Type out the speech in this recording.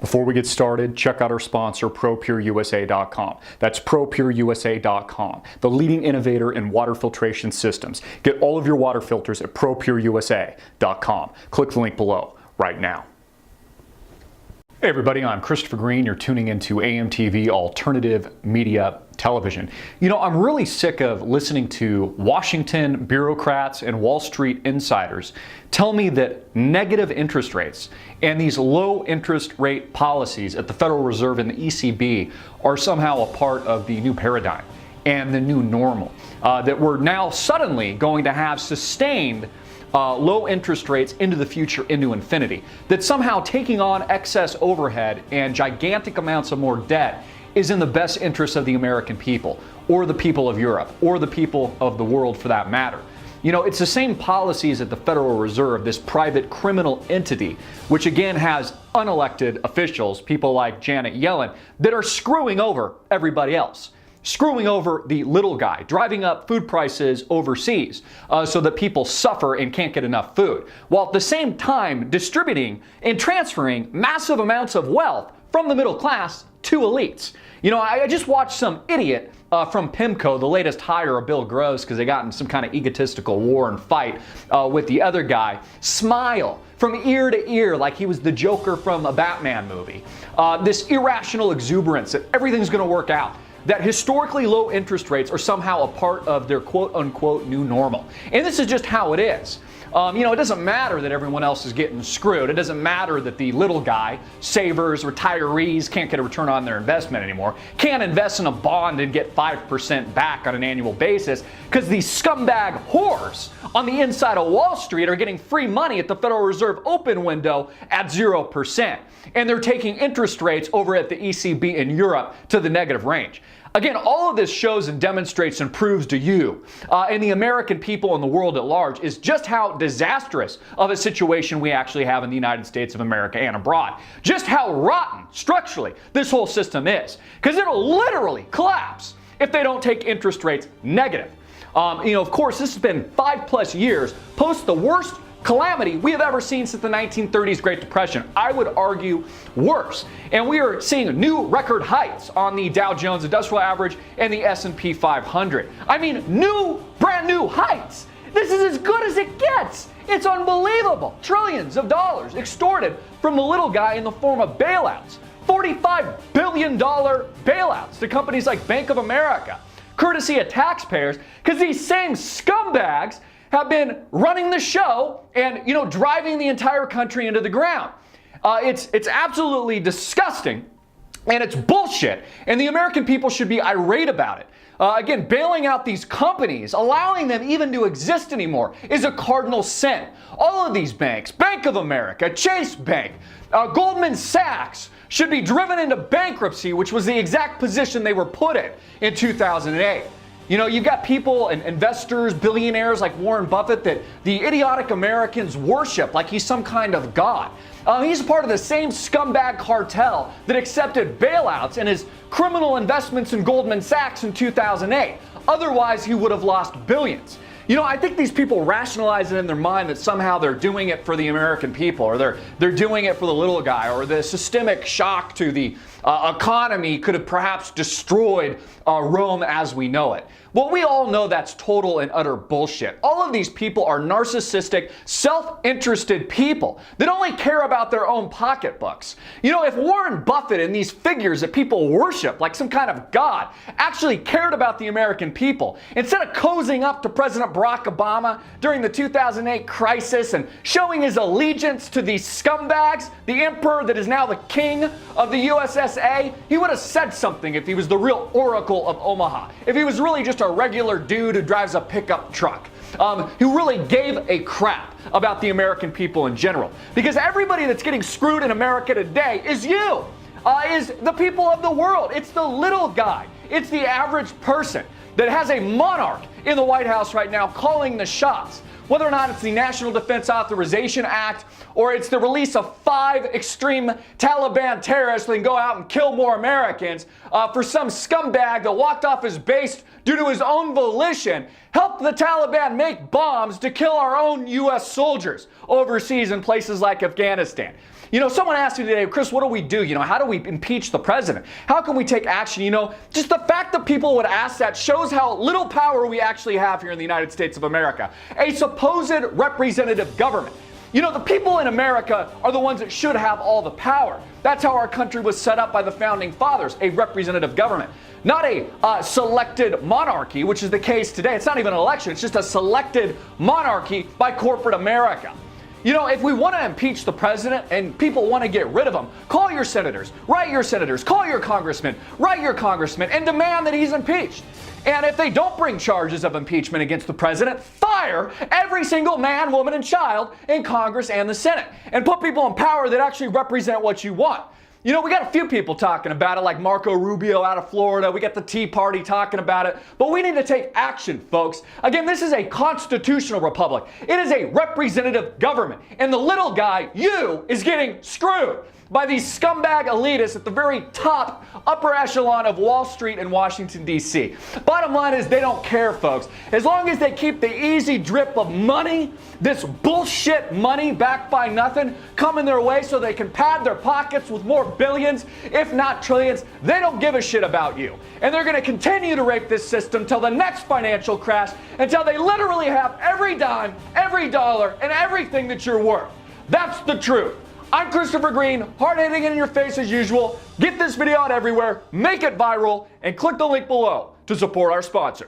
Before we get started, check out our sponsor, ProPureUSA.com. That's ProPureUSA.com, the leading innovator in water filtration systems. Get all of your water filters at ProPureUSA.com. Click the link below right now. Hey everybody, I'm Christopher Green. You're tuning into AMTV Alternative Media Television. You know, I'm really sick of listening to Washington bureaucrats and Wall Street insiders tell me that negative interest rates and these low interest rate policies at the Federal Reserve and the ECB are somehow a part of the new paradigm and the new normal. That we're now suddenly going to have sustained low interest rates into the future, into infinity. That somehow taking on excess overhead and gigantic amounts of more debt is in the best interest of the American people, or the people of Europe, or the people of the world for that matter. You know, it's the same policies at the Federal Reserve, this private criminal entity, which again has unelected officials, people like Janet Yellen, that are screwing over everybody else. Screwing over the little guy, driving up food prices overseas so that people suffer and can't get enough food, while at the same time distributing and transferring massive amounts of wealth from the middle class to elites. You know, I just watched some idiot from PIMCO, the latest hire of Bill Gross, because they got in some kind of egotistical war and fight with the other guy, smile from ear to ear like he was the Joker from a Batman movie. This irrational exuberance that everything's going to work out, that historically low interest rates are somehow a part of their quote-unquote new normal. And this is just how it is. You know, it doesn't matter that everyone else is getting screwed. It doesn't matter that the little guy, savers, retirees, can't get a return on their investment anymore, can't invest in a bond and get 5% back on an annual basis, because these scumbag whores on the inside of Wall Street are getting free money at the Federal Reserve open window at 0%. And they're taking interest rates over at the ECB in Europe to the negative range. Again, all of this shows and demonstrates and proves to you and the American people and the world at large is just how disastrous of a situation we actually have in the United States of America and abroad. Just how rotten structurally this whole system is. Because it'll literally collapse if they don't take interest rates negative. You know, of course, this has been 5+ years post the worst calamity we have ever seen since the 1930s Great Depression. I would argue worse. And we are seeing new record heights on the Dow Jones Industrial Average and the S&P 500. I mean, brand new heights. This is as good as it gets. It's unbelievable. Trillions of dollars extorted from the little guy in the form of bailouts. $45 billion bailouts to companies like Bank of America, courtesy of taxpayers, because these same scumbags have been running the show and, you know, driving the entire country into the ground. It's absolutely disgusting, and it's bullshit, and the American people should be irate about it. Again, bailing out these companies, allowing them even to exist anymore, is a cardinal sin. All of these banks, Bank of America, Chase Bank, Goldman Sachs, should be driven into bankruptcy, which was the exact position they were put in 2008. You know, you've got people and investors, billionaires like Warren Buffett that the idiotic Americans worship like he's some kind of god. He's part of the same scumbag cartel that accepted bailouts and his criminal investments in Goldman Sachs in 2008. Otherwise, he would have lost billions. You know, I think these people rationalize it in their mind that somehow they're doing it for the American people, or they're doing it for the little guy, or the systemic shock to the economy could have perhaps destroyed Rome as we know it. Well, we all know that's total and utter bullshit. All of these people are narcissistic, self-interested people that only care about their own pocketbooks. You know, if Warren Buffett and these figures that people worship like some kind of god actually cared about the American people, instead of cozying up to President Barack Obama during the 2008 crisis and showing his allegiance to these scumbags, the emperor that is now the king of the USSA, he would have said something if he was the real Oracle of Omaha. If he was really just a regular dude who drives a pickup truck, who really gave a crap about the American people in general. Because everybody that's getting screwed in America today is you, is the people of the world. It's the little guy. It's the average person that has a monarch in the White House right now calling the shots. whether or not it's the National Defense Authorization Act or it's the release of 5 extreme Taliban terrorists that can go out and kill more Americans, for some scumbag that walked off his base due to his own volition, helped the Taliban make bombs to kill our own U.S. soldiers overseas in places like Afghanistan. You know, someone asked me today, Chris, what do we do? You know, how do we impeach the president? How can we take action? You know, just the fact that people would ask that shows how little power we actually have here in the United States of America. A supposed representative government. You know, the people in America are the ones that should have all the power. That's how our country was set up by the founding fathers, a representative government. Not a selected monarchy, which is the case today. It's not even an election. It's just a selected monarchy by corporate America. You know, if we want to impeach the president and people want to get rid of him, call your senators, write your senators, call your congressmen, write your congressmen, and demand that he's impeached. And if they don't bring charges of impeachment against the president, fire every single man, woman, and child in Congress and the Senate, and put people in power that actually represent what you want. You know, we got a few people talking about it, like Marco Rubio out of Florida. We got the Tea Party talking about it. But we need to take action, folks. Again, this is a constitutional republic. It is a representative government. And the little guy, you, is getting screwed by these scumbag elitists at the very top, upper echelon of Wall Street in Washington, D.C. Bottom line is they don't care, folks. As long as they keep the easy drip of money, this bullshit money backed by nothing, coming their way so they can pad their pockets with more billions, if not trillions, they don't give a shit about you. And they're going to continue to rape this system till the next financial crash, until they literally have every dime, every dollar, and everything that you're worth. That's the truth. I'm Christopher Green, hard-hitting in your face as usual. Get this video out everywhere, make it viral, and click the link below to support our sponsor.